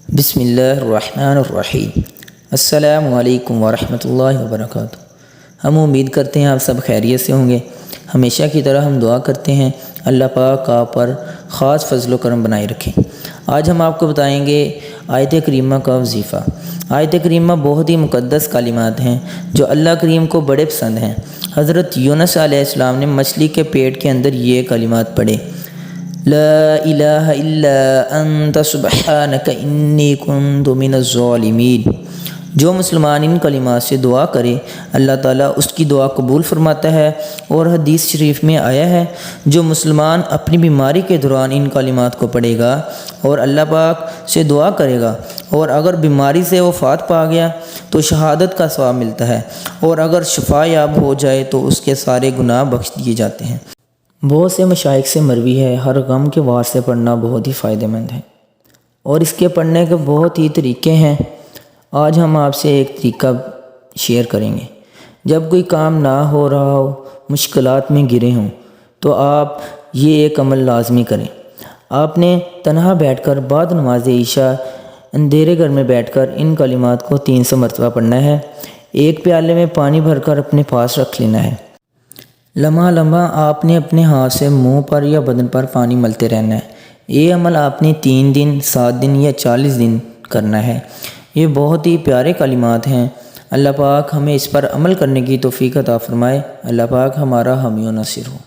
بسم اللہ الرحمن الرحیم۔ السلام علیکم ورحمۃ اللہ وبرکاتہ۔ ہم امید کرتے ہیں آپ سب خیریت سے ہوں گے۔ ہمیشہ کی طرح ہم دعا کرتے ہیں اللہ پاک آپ پر خاص فضل و کرم بنائے رکھیں۔ آج ہم آپ کو بتائیں گے آیت کریمہ کا وظیفہ۔ آیت کریمہ بہت ہی مقدس کلمات ہیں جو اللہ کریم کو بڑے پسند ہیں۔ حضرت یونس علیہ السلام نے مچھلی کے پیٹ کے اندر یہ کلمات پڑھے، لا الہ الا انت سبحانک انی کنت من الظالمین۔ جو مسلمان ان کلمات سے دعا کرے اللہ تعالیٰ اس کی دعا قبول فرماتا ہے، اور حدیث شریف میں آیا ہے جو مسلمان اپنی بیماری کے دوران ان کلمات کو پڑھے گا اور اللہ پاک سے دعا کرے گا، اور اگر بیماری سے وفات پا گیا تو شہادت کا ثواب ملتا ہے، اور اگر شفا یاب ہو جائے تو اس کے سارے گناہ بخش دیے جاتے ہیں۔ بہت سے مشائخ سے مروی ہے ہر غم کے وار سے پڑھنا بہت ہی فائدہ مند ہے، اور اس کے پڑھنے کے بہت ہی طریقے ہیں۔ آج ہم آپ سے ایک طریقہ شیئر کریں گے۔ جب کوئی کام نہ ہو رہا ہو، مشکلات میں گرے ہوں، تو آپ یہ ایک عمل لازمی کریں۔ آپ نے تنہا بیٹھ کر بعد نماز عشاء اندھیرے گھر میں بیٹھ کر ان کلمات کو 300 مرتبہ پڑھنا ہے۔ ایک پیالے میں پانی بھر کر اپنے پاس رکھ لینا ہے۔ لمحہ لمحہ آپ نے اپنے ہاتھ سے منہ پر یا بدن پر پانی ملتے رہنا ہے۔ یہ عمل آپ نے 3 دن، 7 دن یا 40 دن کرنا ہے۔ یہ بہت ہی پیارے کلمات ہیں۔ اللہ پاک ہمیں اس پر عمل کرنے کی توفیق عطا فرمائے۔ اللہ پاک ہمارا حامی و ناصر ہو۔